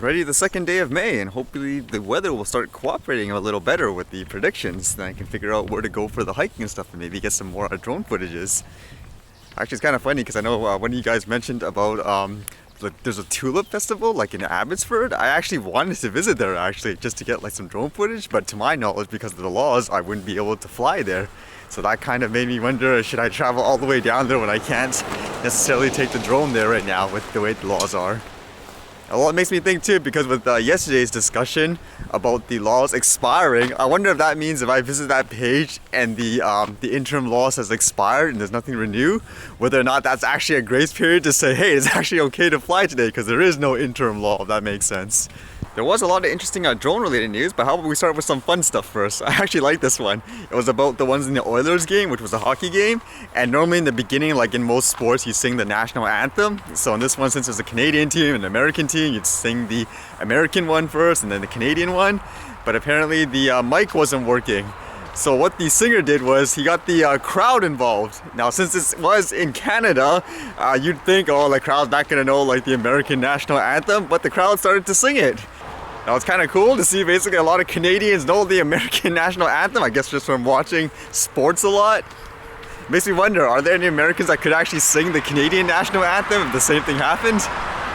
already the second day of May, and hopefully the weather will start cooperating a little better with the predictions. Then I can figure out where to go for the hiking and stuff and maybe get some more drone footages. Actually, it's kind of funny because I know one of you guys mentioned about there's a tulip festival like in Abbotsford. I actually wanted to visit there actually just to get like some drone footage, but to my knowledge, because of the laws, I wouldn't be able to fly there. So that kind of made me wonder, should I travel all the way down there when I can't necessarily take the drone there right now with the way the laws are? Well, it makes me think too, because with yesterday's discussion about the laws expiring, I wonder if that means if I visit that page and the interim laws has expired and there's nothing to renew, whether or not that's actually a grace period to say, hey, it's actually okay to fly today because there is no interim law, if that makes sense. There was a lot of interesting drone related news, but how about we start with some fun stuff first? I actually like this one. It was about the ones in the Oilers game, which was a hockey game. And normally in the beginning, like in most sports, you sing the national anthem. So in this one, since there's a Canadian team and an American team, you'd sing the American one first and then the Canadian one. But apparently the mic wasn't working. So what the singer did was he got the crowd involved. Now since this was in Canada, you'd think, oh, the crowd's not gonna know like the American national anthem, but the crowd started to sing it. Now it's kind of cool to see basically a lot of Canadians know the American national anthem, I guess just from watching sports a lot. Makes me wonder, are there any Americans that could actually sing the Canadian national anthem if the same thing happened?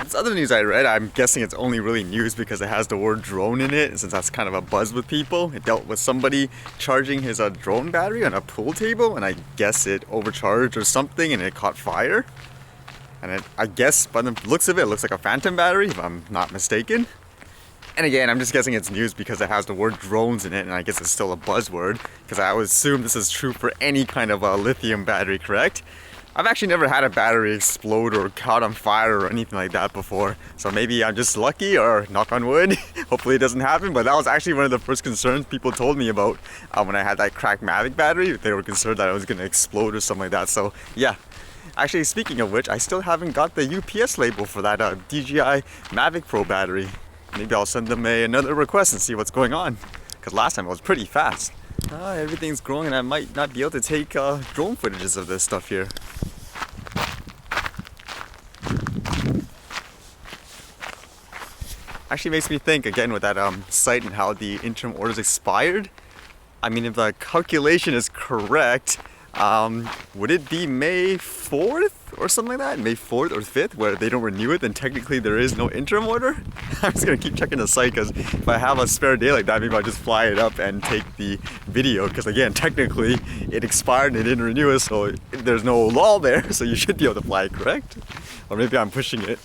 This other news I read, I'm guessing it's only really news because it has the word drone in it, and since that's kind of a buzz with people. It dealt with somebody charging his drone battery on a pool table, and I guess it overcharged or something and it caught fire. And I guess by the looks of it, it looks like a phantom battery if I'm not mistaken. And again, I'm just guessing it's news because it has the word drones in it, and I guess it's still a buzzword because I would assume this is true for any kind of lithium battery, correct? I've actually never had a battery explode or caught on fire or anything like that before, so maybe I'm just lucky, or knock on wood, hopefully it doesn't happen. But that was actually one of the first concerns people told me about when I had that cracked Mavic battery. They were concerned that it was going to explode or something like that, so yeah. Actually, speaking of which, I still haven't got the UPS label for that DJI Mavic Pro battery. Maybe I'll send them another request and see what's going on, because last time it was pretty fast. Everything's growing and I might not be able to take drone footages of this stuff here. Actually makes me think again with that site and how the interim orders expired. I mean, if the calculation is correct, would it be May 4th or something like that? May 4th or 5th where they don't renew it, then technically there is no interim order? I'm just gonna keep checking the site because if I have a spare day like that, maybe I'll just fly it up and take the video, because again, technically it expired and it didn't renew it, so there's no law there, so you should be able to fly it, correct? Or maybe I'm pushing it.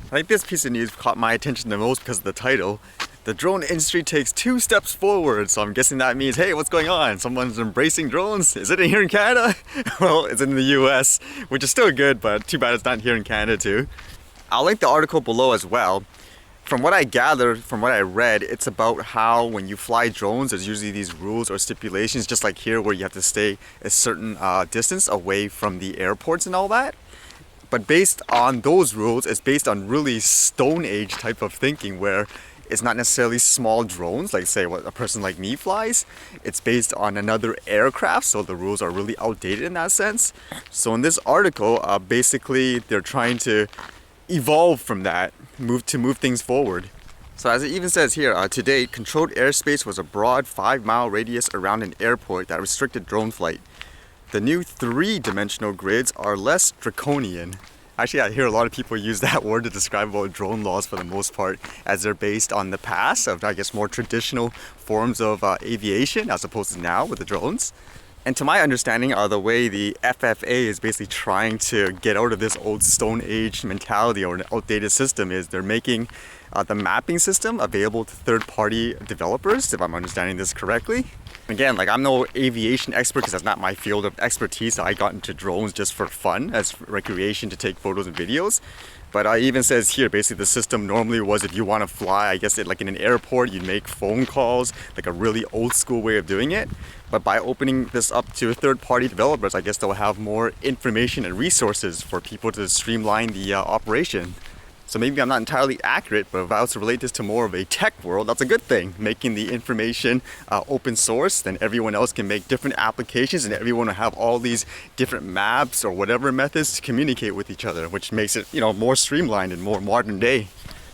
I think this piece of news caught my attention the most because of the title. The drone industry takes 2 steps forward, so I'm guessing that means, hey, what's going on? Someone's embracing drones? Is it here in Canada? Well, it's in the US, which is still good, but too bad it's not here in Canada too. I'll link the article below as well. From what I gathered, from what I read, it's about how when you fly drones, there's usually these rules or stipulations, just like here where you have to stay a certain distance away from the airports and all that. But based on those rules, it's based on really Stone Age type of thinking where it's not necessarily small drones, like say what a person like me flies. It's based on another aircraft, so the rules are really outdated in that sense. So in this article, basically they're trying to evolve from that, move things forward. So as it even says here, to date, controlled airspace was a broad 5-mile radius around an airport that restricted drone flight. The new 3-dimensional grids are less draconian. Actually, I hear a lot of people use that word to describe about drone laws for the most part, as they're based on the past of, I guess, more traditional forms of aviation as opposed to now with the drones. And to my understanding, the way the FFA is basically trying to get out of this old Stone Age mentality or an outdated system is they're making the mapping system available to third-party developers, if I'm understanding this correctly. Again, like I'm no aviation expert because that's not my field of expertise. So I got into drones just for fun, as recreation to take photos and videos. But it even says here, basically the system normally was if you want to fly, I guess like in an airport, you'd make phone calls, like a really old school way of doing it. But by opening this up to third-party developers, I guess they'll have more information and resources for people to streamline the operation. So maybe I'm not entirely accurate, but if I was to relate this to more of a tech world, that's a good thing. Making the information open source, then everyone else can make different applications and everyone will have all these different maps or whatever methods to communicate with each other, which makes it, more streamlined and more modern day.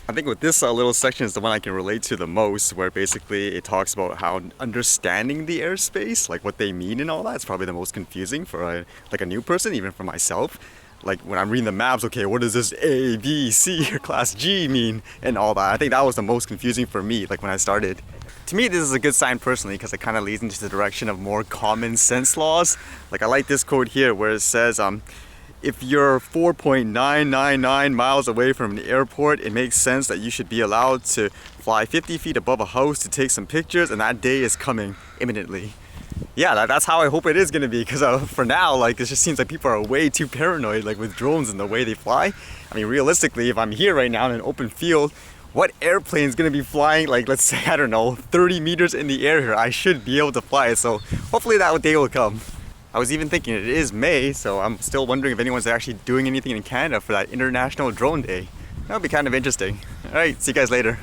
I think with this little section is the one I can relate to the most, where basically it talks about how understanding the airspace, like what they mean and all that, is probably the most confusing for a new person, even for myself. Like when I'm reading the maps, okay, what does this A, B, C, or Class G mean and all that? I think that was the most confusing for me, like when I started. To me, this is a good sign personally because it kind of leads into the direction of more common sense laws. Like I like this quote here where it says, if you're 4.999 miles away from an airport, it makes sense that you should be allowed to fly 50 feet above a house to take some pictures, and that day is coming imminently. Yeah, that's how I hope it is going to be, because for now, like, it just seems like people are way too paranoid, like with drones and the way they fly. I mean, realistically, if I'm here right now in an open field, what airplane is going to be flying, like, let's say, I don't know, 30 meters in the air here? I should be able to fly it, so hopefully that day will come. I was even thinking it is May, so I'm still wondering if anyone's actually doing anything in Canada for that International Drone Day. That would be kind of interesting. Alright, see you guys later.